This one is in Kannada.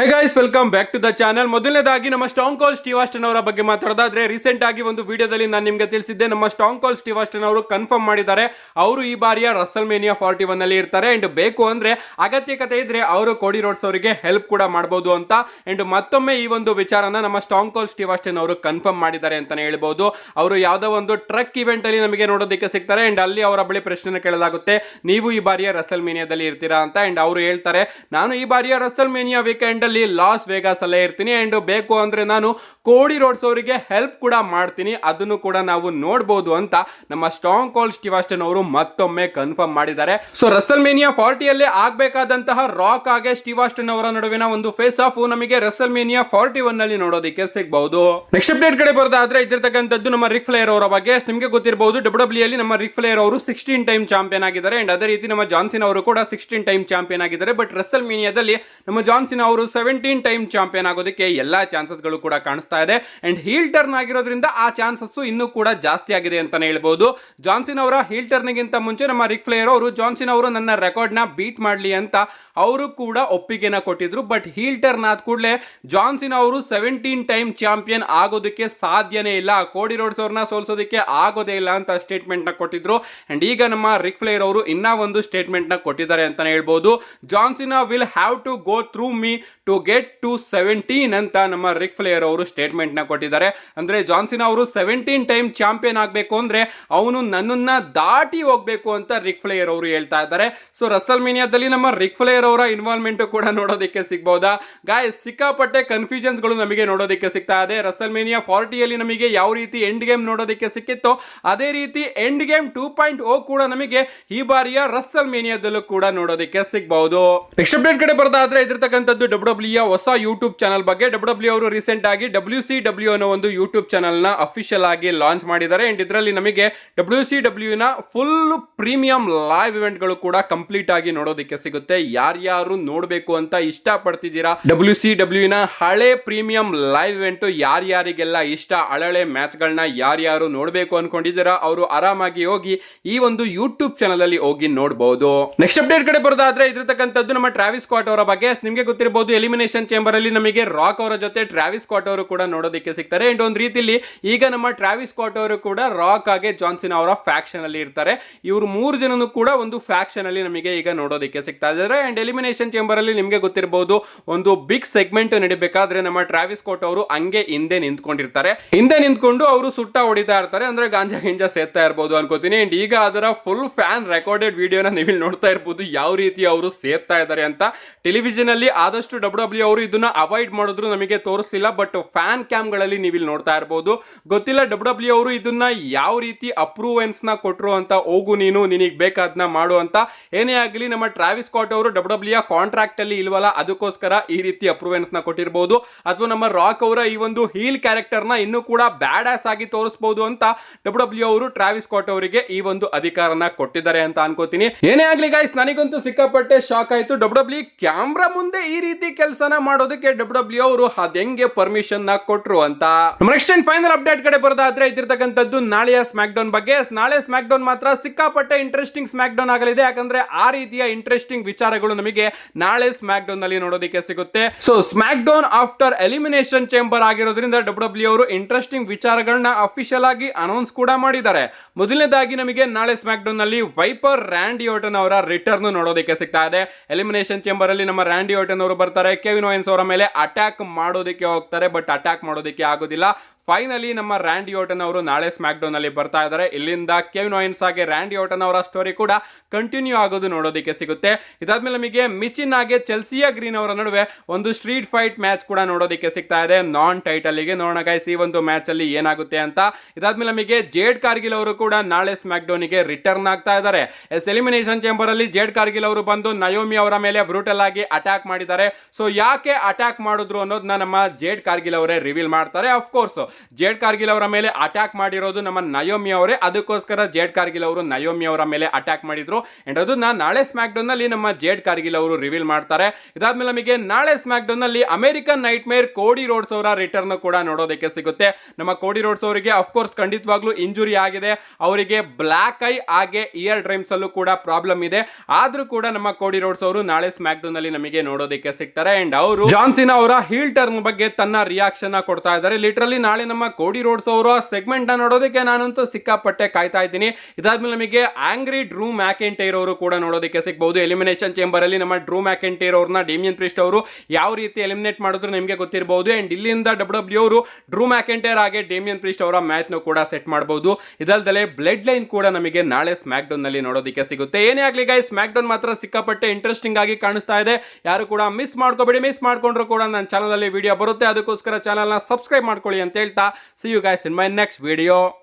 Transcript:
Hey guys, welcome back to the channel. ಮೊದಲನೇದಾಗಿ ನಮ್ಮ ಸ್ಟಾಂಗ್ ಕೋಲ್ ಸ್ಟೀವ್ ಆಸ್ಟನ್ ಅವರ ಬಗ್ಗೆ ಮಾತಾಡೋದಾದ್ರೆ, ರೀಸೆಂಟ್ ಆಗಿ ಒಂದು ವಿಡಿಯೋದಲ್ಲಿ ನಾನು ನಿಮಗೆ ತಿಳಿಸಿದ್ದೆ, ನಮ್ಮ ಸ್ಟಾಂಗ್ ಕೋಲ್ ಸ್ಟೀವ್ ಆಸ್ಟನ್ ಅವರು ಕನ್ಫರ್ಮ್ ಮಾಡಿದ್ದಾರೆ ಅವರು ಈ ಬಾರಿಯ ರಸಲ್ಮೇನಿಯಾ 41 ಅಲ್ಲಿ ಇರ್ತಾರೆ. ಅಂಡ್ ಬೇಕು ಅಂದ್ರೆ ಅಗತ್ಯಕತೆ ಇದ್ರೆ ಅವರು ಕೋಡಿ ರೋಡ್ಸ್ ಅವರಿಗೆ ಹೆಲ್ಪ್ ಕೂಡ ಮಾಡಬಹುದು ಅಂತ. ಅಂಡ್ ಮತ್ತೊಮ್ಮೆ ಈ ಒಂದು ವಿಚಾರನ ನಮ್ಮ ಸ್ಟಾಂಗ್ ಕೋಲ್ ಸ್ಟೀವ್ ಆಸ್ಟನ್ ಅವರು ಕನ್ಫರ್ಮ್ ಮಾಡಿದ್ದಾರೆ ಅಂತಾನೆ ಹೇಳ್ಬಹುದು. ಅವರು ಯಾವ್ದೋ ಒಂದು ಟ್ರಕ್ ಇವೆಂಟ್ ಅಲ್ಲಿ ನಮಗೆ ನೋಡೋದಕ್ಕೆ ಸಿಗ್ತಾರೆ. ಅಂಡ್ ಅಲ್ಲಿ ಅವರ ಬಳಿ ಪ್ರಶ್ನೆ ಕೇಳಲಾಗುತ್ತೆ, ನೀವು ಈ ಬಾರಿಯ ರಸಲ್ಮೇನಿಯಾದಲ್ಲಿ ಇರ್ತೀರಾ ಅಂತ. ಅಂಡ್ ಅವರು ಹೇಳ್ತಾರೆ, ನಾನು ಈ ಬಾರಿಯ ರಸಲ್ಮೇನಿಯಾ ವೀಕೆಂಡ್ ಅಲ್ಲಿ ಲಾಸ್ ವೇಗಾಸ್ ಅಲ್ಲೇ ಇರ್ತೀನಿ. ಅಂಡ್ ಬೇಕು ಅಂದ್ರೆ ನಾನು ಕೋಡಿ ರೋಡ್ಸ್ ಅವರಿಗೆ ಹೆಲ್ಪ್ ಕೂಡ ಮಾಡ್ತೀನಿ, ಅದನ್ನು ಕೂಡ ನಾವು ನೋಡಬಹುದು ಅಂತ ನಮ್ಮ ಸ್ಟಾಂಗ್ ಕೋಲ್ ಸ್ಟೀವ್ ಆಸ್ಟನ್ ಅವರು ಮತ್ತೊಮ್ಮೆ ಕನ್ಫರ್ಮ್ ಮಾಡಿದ್ದಾರೆ. ಸೊ ರಸಲ್ಮೇನಿಯಾ 40 ಅಲ್ಲಿ ಆಗಬೇಕಾದಂತಹ ರಾಕ್ ಹಾಗೆ ಸ್ಟೀವ್ ಆಸ್ಟನ್ ಅವರ ನಡುವಿನ ಒಂದು ಫೇಸ್ ಆಫ್ ನಮಗೆ ರಸಲ್ಮೇನಿಯಾ 41 ನಲ್ಲಿ ನೋಡೋದಕ್ಕೆ ಸಿಗಬಹುದು. ನೆಕ್ಸ್ಟ್ ಅಪ್ಡೇಟ್ ಕಡೆ ಬರೋದಾದ್ರೆ, ಇದಿರ್ತಕ್ಕಂಥದ್ದು ನಮ್ಮ ರಿಕ್ ಫ್ಲೇರ್ ಅವರ ಬಗ್ಗೆ. ನಿಮಗೆ ಗೊತ್ತಿರಬಹುದು, ಡಬ್ಲ್ಯೂ ಅಲ್ಲಿ ನಮ್ಮ ರಿಕ್ ಫ್ಲೇರ್ ಅವರು 16 ಟೈಮ್ ಚಾಂಪಿಯನ್ ಆಗಿದ್ದಾರೆ. ಅಂಡ್ ಅದೇ ರೀತಿ ನಮ್ಮ ಜಾನ್ಸಿನ್ ಅವರು ಕೂಡ 16 ಟೈಮ್ ಚಾಂಪಿಯನ್ ಆಗಿದ್ದಾರೆ. ಬಟ್ ರಸಲ್ಮೇನಿಯಾದಲ್ಲಿ ನಮ್ಮ ಜಾನ್ಸಿನ್ ಅವರು 17 ಟೈಮ್ ಚಾಂಪಿಯನ್ ಆಗೋದಕ್ಕೆ ಎಲ್ಲಾ ಚಾನ್ಸಸ್ ಗಳು ಕೂಡ ಕಾಣಿಸ್ತಾ ಇದೆ. ಅಂಡ್ ಹೀಲ್ ಟರ್ನ್ ಆಗಿರೋದ್ರಿಂದ ಆ ಚಾನ್ಸಸ್ ಇನ್ನೂ ಕೂಡ ಜಾಸ್ತಿ ಆಗಿದೆ ಅಂತಾನೆ ಹೇಳ್ಬಹುದು. ಜಾನ್ಸಿನ್ ಅವರ ಹೀಲ್ ಟರ್ನ್ ಗಿಂತ ಮುಂಚೆ ನಮ್ಮ ರಿಕ್ ಫ್ಲೇರ್ ಅವರು ಜಾನ್ಸಿನ್ ಅವರು ನನ್ನ ರೆಕಾರ್ಡ್ ನ ಬೀಟ್ ಮಾಡಲಿ ಅಂತ ಅವರು ಕೂಡ ಒಪ್ಪಿಗೆನ ಕೊಟ್ಟಿದ್ರು. ಬಟ್ ಹೀಲ್ ಟರ್ನ್ ಆದ ಕೂಡಲೇ ಜಾನ್ಸಿನ್ ಅವರು 17 ಟೈಮ್ ಚಾಂಪಿಯನ್ ಆಗೋದಕ್ಕೆ ಸಾಧ್ಯನೇ ಇಲ್ಲ, ಕೋಡಿ ರೋಡ್ಸ್ ಅವ್ರನ್ನ ಸೋಲ್ಸೋದಕ್ಕೆ ಆಗೋದೇ ಇಲ್ಲ ಅಂತ ಸ್ಟೇಟ್ಮೆಂಟ್ ನ ಕೊಟ್ಟಿದ್ರು. ಅಂಡ್ ಈಗ ನಮ್ಮ ರಿಕ್ ಫ್ಲೇರ್ ಅವರು ಇನ್ನ ಒಂದು ಸ್ಟೇಟ್ಮೆಂಟ್ ನ ಕೊಟ್ಟಿದ್ದಾರೆ ಅಂತಾನೆ ಹೇಳ್ಬಹುದು. Johnson will have to go through me to get to 17 ಅಂತ ನಮ್ಮ ರಿಕ್ ಫ್ಲೇರ್ ಅವರು ಸ್ಟೇಟ್ಮೆಂಟ್ ನ ಕೊಟ್ಟಿದ್ದಾರೆ. ಅಂದ್ರೆ ಜಾನ್ಸಿನ್ ಅವರು 17 ಟೈಮ್ ಚಾಂಪಿಯನ್ ಆಗಬೇಕು ಅಂದ್ರೆ ಅವನು ನನ್ನನ್ನ ದಾಟಿ ಹೋಗ್ಬೇಕು ಅಂತ ರಿಕ್ ಫ್ಲೇರ್ ಅವರು ಹೇಳ್ತಾ ಇದ್ದಾರೆ. ಸೊ ರಸಲ್ಮೇನಿಯಾದಲ್ಲಿ ನಮ್ಮ ರಿಕ್ ಫ್ಲೇರ್ ಅವರ ಇನ್ವಾಲ್ವ್ಮೆಂಟ್ ಕೂಡ ನೋಡೋದಕ್ಕೆ ಸಿಗಬಹುದಾ ಗಾಯ್ಸ್? ಸಿಕ್ಕಾಪಟ್ಟೆ ಕನ್ಫ್ಯೂಷನ್ಸ್ ಗಳು ನಮಗೆ ನೋಡೋದಕ್ಕೆ ಸಿಗ್ತಾ ಇದೆ. ರಸಲ್ಮೇನಿಯಾ 40 ಅಲ್ಲಿ ನಮಗೆ ಯಾವ ರೀತಿ ಎಂಡ್ ಗೇಮ್ ನೋಡೋದಕ್ಕೆ ಸಿಕ್ಕಿತ್ತೋ ಅದೇ ರೀತಿ ಎಂಡ್ ಗೇಮ್ 2.0 ಕೂಡ ನಮಗೆ ಈ ಬಾರಿಯ ರಸಲ್ಮೇನಿಯಾದಲ್ಲೂ ಕೂಡ ನೋಡೋದಕ್ಕೆ ಸಿಗಬಹುದು. ನೆಕ್ಸ್ಟ್ ಅಪ್ಡೇಟ್ ಕಡೆ ಬರೋದಾದ್ರೆ, ಇದಿರ್ತಕ್ಕಂಥದ್ದು ಡಬ್ಲ್ಯೂ ಹೊಸ ಯೂಟ್ಯೂಬ್ ಚಾನಲ್ ಬಗ್ಗೆ. ಡಬ್ಲ್ಯೂ ಅವರು ರೀಸೆಂಟ್ ಆಗಿ WCW ಅನ್ನೋ ಒಂದು ಯೂಟ್ಯೂಬ್ ಚಾನಲ್ ನ ಅಫಿಷಿಯಲ್ ಆಗಿ ಲಾಂಚ್ ಮಾಡಿದ್ದಾರೆ. ಅಂಡ್ ಇದರಲ್ಲಿ ನಮಗೆ WCW ನ ಫುಲ್ ಪ್ರೀಮಿಯಂ ಲೈವ್ ಇವೆಂಟ್ ಗಳು ಕೂಡ ಕಂಪ್ಲೀಟ್ ಆಗಿ ನೋಡೋದಕ್ಕೆ ಸಿಗುತ್ತೆ. ಯಾರ್ಯಾರು ನೋಡಬೇಕು ಅಂತ ಇಷ್ಟ ಪಡ್ತಿದ್ದೀರಾ WCW ನ ಹಳೆ ಪ್ರೀಮಿಯಂ ಲೈವ್ ಇವೆಂಟ್ ಯಾರ್ಯಾರಿಗೆಲ್ಲ ಇಷ್ಟ, ಹಳೆ ಮ್ಯಾಚ್ ಗಳನ್ನ ಯಾರ್ಯಾರು ನೋಡಬೇಕು ಅನ್ಕೊಂಡಿದ್ದೀರಾ ಅವರು ಆರಾಮಾಗಿ ಹೋಗಿ ಈ ಒಂದು ಯೂಟ್ಯೂಬ್ ಚಾನಲ್ ಅಲ್ಲಿ ಹೋಗಿ ನೋಡಬಹುದು. ನೆಕ್ಸ್ಟ್ ಅಪ್ಡೇಟ್ ಕಡೆ ಬರೋದಾದ್ರೆ, ಇದಿರ್ತಕ್ಕಂಥದ್ದು ನಮ್ಮ ಟ್ರಾವಿಸ್ ಸ್ಕಾಟ್ ಅವರ ಬಗ್ಗೆ. ನಿಮಗೆ ಗೊತ್ತಿರಬಹುದು, ಎಲಿಮಿನೇಷನ್ ಚೇಂಬರ್ ಅಲ್ಲಿ ನಮಗೆ ರಾಕ್ ಅವರ ಜೊತೆ ಟ್ರಾವಿಸ್ ಸ್ಕಾಟ್ ಅವರು ಕೂಡ ನೋಡೋದಕ್ಕೆ ಸಿಗ್ತಾರೆ. ಅಂಡ್ ಒಂದು ರೀತಿಯಲ್ಲಿ ಈಗ ನಮ್ಮ ಟ್ರಾವಿಸ್ ಸ್ಕಾಟ್ ಅವರು ಕೂಡ ರಾಕ್ ಹಾಗೆ ಜಾನ್ಸಿನ್ ಅವರ ಫ್ಯಾಕ್ಷನ್ ಅಲ್ಲಿ ಇರ್ತಾರೆ. ಇವರು 3 ಜನನು ಕೂಡ ಒಂದು ಫ್ಯಾಕ್ಷನ್ ಅಲ್ಲಿ ನಮಗೆ ಈಗ ನೋಡೋದಕ್ಕೆ ಸಿಗ್ತಾ ಇದ್ದಾರೆ. ಅಂಡ್ ಎಲಿಮಿನೇಷನ್ ಚೇಂಬರ್ ಅಲ್ಲಿ ನಿಮಗೆ ಗೊತ್ತಿರಬಹುದು, ಒಂದು ಬಿಗ್ ಸೆಗ್ಮೆಂಟ್ ನಡಿಬೇಕಾದ್ರೆ ನಮ್ಮ ಟ್ರಾವಿಸ್ ಸ್ಕಾಟ್ ಅವರು ಹಂಗೆ ಹಿಂದೆ ನಿಂತ್ಕೊಂಡಿರ್ತಾರೆ. ಹಿಂದೆ ನಿಂತ್ಕೊಂಡು ಅವರು ಸುಟ್ಟ ಹೊಡಿತಾ ಇರ್ತಾರೆ, ಅಂದ್ರೆ ಗಾಂಜಾ ಗಿಂಜಾ ಸೇರ್ತಾ ಇರಬಹುದು ಅನ್ಕೋತೀನಿ. ಅಂಡ್ ಈಗ ಅದರ ಫುಲ್ ಫ್ಯಾನ್ ರೆಕಾರ್ಡೆಡ್ ವಿಡಿಯೋನ ನೀವು ನೋಡ್ತಾ ಇರಬಹುದು, ಯಾವ ರೀತಿ ಅವರು ಸೇರ್ತಾ ಇದ್ದಾರೆ ಅಂತ. ಟೆಲಿವಿಷನ್ ಅಲ್ಲಿ ಆದಷ್ಟು ಡಬ್ಲ್ಯೂ ಅವರು ಇದನ್ನ ಅವಾಯ್ಡ್ ಮಾಡಿದ್ರು, ನಮಗೆ ತೋರಿಸಲಿಲ್ಲ. ಬಟ್ ಫ್ಯಾನ್ ಕ್ಯಾಮ್ ಗಳಲ್ಲಿ ನೀವು ಇಲ್ಲಿ ನೋಡ್ತಾ ಇರಬಹುದು. ಗೊತ್ತಿಲ್ಲ ಡಬ್ಲ್ಯೂ ಅವರು ಇದನ್ನ ಯಾವ ರೀತಿ ಅಪ್ರೂವೆನ್ಸ್ ನ ಕೊಟ್ರು ಅಂತ. ಹೋಗು ನೀನು, ನಿನಗೆ ಬೇಕಾದ್ನ ಮಾಡು ಅಂತ. ಏನೇ ಆಗಲಿ ನಮ್ಮ ಟ್ರಾವಿಸ್ ಸ್ಕಾಟ್ ಅವರು ಡಬ್ಲ್ಯೂ ಕಾಂಟ್ರಾಕ್ಟ್ ಅಲ್ಲಿ ಇಲ್ವಲ್ಲ, ಅದಕ್ಕೋಸ್ಕರ ಈ ರೀತಿ ಅಪ್ರೂವೆನ್ಸ್ ನ ಕೊಟ್ಟಿರಬಹುದು. ಅಥವಾ ನಮ್ಮ ರಾಕ್ ಅವರ ಈ ಒಂದು ಹೀಲ್ ಕ್ಯಾರೆಕ್ಟರ್ ನ ಇನ್ನೂ ಕೂಡ ಬ್ಯಾಡ್ ಆಸ್ ಆಗಿ ತೋರಿಸಬಹುದು ಅಂತ ಡಬ್ಲ್ಯೂ ಅವರು ಟ್ರಾವಿಸ್ ಸ್ಕಾಟ್ ಅವರಿಗೆ ಈ ಒಂದು ಅಧಿಕಾರನ ಕೊಟ್ಟಿದ್ದಾರೆ ಅಂತ ಅನ್ಕೋತೀನಿ. ಏನೇ ಆಗ್ಲಿ ಗೈಸ್, ನನಗಂತೂ ಸಿಕ್ಕಾಪಟ್ಟೆ ಶಾಕ್ ಆಯ್ತು. ಡಬ್ಲ್ಯೂ ಕ್ಯಾಮ್ರಾ ಮುಂದೆ ಈ ರೀತಿ ಕೆಲಸನ ಮಾಡೋದಕ್ಕೆ ಡಬ್ಲ್ಯೂ ಅವರು ಹೆಂಗೆ ಪರ್ಮಿಷನ್ ನ ಕೊಟ್ರು ಅಂತ. ನೆಕ್ಸ್ಟ್ ಅಂಡ್ ಫೈನಲ್ ಅಪ್ಡೇಟ್ ಕಡೆ ಬರೋದಾದ್ರೆ, ಇದಿರ್ತಕ್ಕಂಥದ್ದು ನಾಳೆಯ ಸ್ಮ್ಯಾಕ್ ಡೌನ್ ಬಗ್ಗೆ. ನಾಳೆ ಸ್ಮ್ಯಾಕ್ ಡೌನ್ ಮಾತ್ರ ಸಿಕ್ಕಾಪಟ್ಟೆ ಇಂಟ್ರೆಸ್ಟಿಂಗ್ ಸ್ಮ್ಯಾಕ್ ಡೌನ್ ಆಗಲಿದೆ. ಯಾಕಂದ್ರೆ ಆ ರೀತಿಯ ಇಂಟ್ರೆಸ್ಟಿಂಗ್ ವಿಚಾರಗಳು ನಮಗೆ ನಾಳೆ ಸ್ಮ್ಯಾಕ್ ಡೌನ್ ನಲ್ಲಿ ನೋಡೋದಕ್ಕೆ ಸಿಗುತ್ತೆ. So smack down after elimination chamber ಆಗಿರೋದ್ರಿಂದ ಡಬ್ಲ್ಯೂ ಅವರು ಇಂಟ್ರೆಸ್ಟಿಂಗ್ ವಿಚಾರಗಳನ್ನ ಅಫಿಷಿಯಲ್ ಆಗಿ ಅನೌನ್ಸ್ ಕೂಡ ಮಾಡಿದ್ದಾರೆ. ಮೊದಲನೇದಾಗಿ ನಮಗೆ ನಾಳೆ ಸ್ಮ್ಯಾಕ್ ಡೌನ್ ನಲ್ಲಿ ವೈಪರ್ ರ್ಯಾಂಡಿ ಆರ್ಟನ್ ಅವರ ರಿಟರ್ನ್ ನೋಡೋದಕ್ಕೆ ಸಿಗ್ತಾ ಇದೆ. ಎಲಿಮಿನೇಷನ್ ಚೇಂಬರ್ ಅಲ್ಲಿ ನಮ್ಮ ರ್ಯಾಂಡಿ ಆರ್ಟನ್ ಅವರು ಬರ್ತಾರೆ, ಕೆವಿನ್ ಓವೆನ್ಸ್ ಅವರ ಮೇಲೆ ಅಟ್ಯಾಕ್ ಮಾಡೋದಕ್ಕೆ ಹೋಗ್ತಾರೆ. ಬಟ್ ಅಟ್ಯಾಕ್ ಮಾಡೋದಕ್ಕೆ ಆಗೋದಿಲ್ಲ. ಫೈನಲಿ ನಮ್ಮ ರ್ಯಾಂಡಿ ಆರ್ಟನ್ ಅವರು ನಾಳೆ ಸ್ಮ್ಯಾಕ್ ಡೌನ್ ಅಲ್ಲಿ ಬರ್ತಾ ಇದ್ದಾರೆ. ಇಲ್ಲಿಂದ ಕೆವಿನ್ ಓವೆನ್ಸ್ ಹಾಗೆ ರ್ಯಾಂಡಿ ಆರ್ಟನ್ ಅವರ ಸ್ಟೋರಿ ಕೂಡ ಕಂಟಿನ್ಯೂ ಆಗೋದು ನೋಡೋದಕ್ಕೆ ಸಿಗುತ್ತೆ. ಇದಾದ್ಮೇಲೆ ನಮಗೆ ಮಿಚಿನ್ ಹಾಗೆ ಚೆಲ್ಸಿಯಾ ಗ್ರೀನ್ ಅವರ ನಡುವೆ ಒಂದು ಸ್ಟ್ರೀಟ್ ಫೈಟ್ ಮ್ಯಾಚ್ ಕೂಡ ನೋಡೋದಕ್ಕೆ ಸಿಗ್ತಾ ಇದೆ, ನಾನ್ ಟೈಟಲ್ ಗೆ. ನೋಡೋಣ ಗೈಸ್ ಈ ಒಂದು ಮ್ಯಾಚ್ ಅಲ್ಲಿ ಏನಾಗುತ್ತೆ ಅಂತ. ಇದಾದ್ಮೇಲೆ ನಮಗೆ ಜೇಡ್ ಕಾರ್ಗಿಲ್ ಅವರು ಕೂಡ ನಾಳೆ ಸ್ಮ್ಯಾಕ್ ಡೌನ್ ಗೆ ರಿಟರ್ನ್ ಆಗ್ತಾ ಇದ್ದಾರೆ. ಎಲಿಮಿನೇಷನ್ ಚೇಂಬರ್ ಅಲ್ಲಿ ಜೇಡ್ ಕಾರ್ಗಿಲ್ ಅವರು ಬಂದು ನಯೋಮಿ ಅವರ ಮೇಲೆ ಬ್ರೂಟಲ್ ಆಗಿ ಅಟ್ಯಾಕ್ ಮಾಡಿದ್ದಾರೆ. ಸೊ ಯಾಕೆ ಅಟ್ಯಾಕ್ ಮಾಡಿದ್ರು ಅನ್ನೋದನ್ನ ನಮ್ಮ ಜೇಡ್ ಕಾರ್ಗಿಲ್ ಅವರೇ ರಿವೀಲ್ ಮಾಡ್ತಾರೆ. ಆಫ್ ಕೋರ್ಸ್ ಜೇಡ್ ಕಾರ್ಗಿಲ್ ಅವರ ಮೇಲೆ ಅಟ್ಯಾಕ್ ಮಾಡಿರೋದು ನಮ್ಮ ನಯೋಮಿ ಅವರೇ. ಅದಕ್ಕೋಸ್ಕರ ಜೇಡ್ ಕಾರ್ಗಿಲ್ ಅವರು ನಯೋಮಿ ಅವರ ಮೇಲೆ ಅಟ್ಯಾಕ್ ಮಾಡಿದ್ರು. ಅಂಡ್ ಅದನ್ನ ನಾಳೆ ಸ್ಮ್ಯಾಕ್ ಡೌನ್ ನಲ್ಲಿ ನಮ್ಮ ಜೇಡ್ ಕಾರ್ಗಿಲ್ ಅವರು ರಿವೀಲ್ ಮಾಡ್ತಾರೆ. ಇದಾದ್ಮೇಲೆ ನಮಗೆ ನಾಳೆ ಸ್ಮ್ಯಾಕ್ ಡೌನ್ ನಲ್ಲಿ ಅಮೆರಿಕನ್ ನೈಟ್ ಮೇರ್ ಕೋಡಿ ರೋಡ್ಸ್ ಅವರ ರಿಟರ್ನ್ ಕೂಡ ನೋಡೋದಕ್ಕೆ ಸಿಗುತ್ತೆ. ನಮ್ಮ ಕೋಡಿ ರೋಡ್ಸ್ ಅವರಿಗೆ ಅಫ್ಕೋರ್ಸ್ ಖಂಡಿತವಾಗ್ಲೂ ಇಂಜುರಿ ಆಗಿದೆ. ಅವರಿಗೆ ಬ್ಲಾಕ್ ಐ ಹಾಗೆ ಇಯರ್ ಡ್ರೈಮ್ಸ್ ಅಲ್ಲೂ ಕೂಡ ಪ್ರಾಬ್ಲಮ್ ಇದೆ. ಆದ್ರೂ ಕೂಡ ನಮ್ಮ ಕೋಡಿ ರೋಡ್ಸ್ ಅವರು ನಾಳೆ ಸ್ಮ್ಯಾಕ್ ಡೌನ್ ನಲ್ಲಿ ನಮಗೆ ನೋಡೋದಕ್ಕೆ ಸಿಗ್ತಾರೆ. ಅಂಡ್ ಅವರು ಜಾನ್ ಸಿನಾ ಅವರ ಹೀಲ್ ಟರ್ನ್ ಬಗ್ಗೆ ತನ್ನ ರಿಯಾಕ್ಷನ್ ಕೊಡ್ತಾ ಇದ್ದಾರೆ. ಲಿಟರಲಿ ನಾಳೆ ನಮ್ಮ ಕೋಡಿ ರೋಡ್ಸ್ ಅವರ ಸೆಗ್ಮೆಂಟ್ ನ ನೋಡೋದಕ್ಕೆ ನಾನಂತೂ ಸಿಕ್ಕಾಪಟ್ಟೆ ಕಾಯ್ತಾ ಇದ್ದೀನಿ. ಇದಾದ್ಮೇಲೆ ನಮಗೆ ಆಂಗ್ರಿ ಡ್ರೂ ಮ್ಯಾಕೆಂಟೈರ್ ಅವರು ಕೂಡ ನೋಡೋದಕ್ಕೆ ಸಿಗಬಹುದು. ಎಲಿಮಿನೇಷನ್ ಚೇಂಬರ್ ಅಲ್ಲಿ ನಮ್ಮ ಡ್ರೂ ಮ್ಯಾಕೆಂಟೈರ್ ಅವ್ರನ್ನ ಡೇಮಿಯನ್ ಪ್ರಿಸ್ಟ್ ಅವರು ಯಾವ ರೀತಿ ಎಲಿಮಿನೇಟ್ ಮಾಡಿದ್ರು ನಿಮಗೆ ಗೊತ್ತಿರಬಹುದು. ಅಂಡ್ ಇಲ್ಲಿಂದ ಡಬ್ಲ್ಯೂ ಅವರು ಡ್ರೂ ಮ್ಯಾಕೆಂಟೈರ್ ಹಾಗೆ ಡೇಮಿಯನ್ ಪ್ರಿಸ್ಟ್ ಅವರ ಮ್ಯಾಚ್ ನ ಕೂಡ ಸೆಟ್ ಮಾಡಬಹುದು. ಇದಲ್ದಲೆ ಬ್ಲಡ್ ಲೈನ್ ಕೂಡ ನಮಗೆ ನಾಳೆ ಸ್ಮ್ಯಾಕ್ ಡೌನ್ ನಲ್ಲಿ ನೋಡೋದಕ್ಕೆ ಸಿಗುತ್ತೆ. ಏನೇ ಆಗ್ಲಿ ಗೈಸ್, ಸ್ಮ್ಯಾಕ್ ಡೌನ್ ಮಾತ್ರ ಸಿಕ್ಕಾಪಟ್ಟೆ ಇಂಟ್ರೆಸ್ಟಿಂಗ್ ಆಗಿ ಕಾಣಿಸ್ತಾ ಇದೆ. ಯಾರು ಕೂಡ ಮಿಸ್ ಮಾಡ್ಕೋಬೇಡಿ. ಮಿಸ್ ಮಾಡ್ಕೊಂಡ್ರು ಕೂಡ ನನ್ನ ಚಾನಲ್ ಅಲ್ಲಿ ವಿಡಿಯೋ ಬರುತ್ತೆ. ಅದಕ್ಕೋಸ್ಕರ ಚಾನಲ್ ನ ಸಬ್ಸ್ಕ್ರೈಬ್ ಮಾಡ್ಕೊಳ್ಳಿ ಅಂತ ಹೇಳ್ತಾ see you guys in my next video.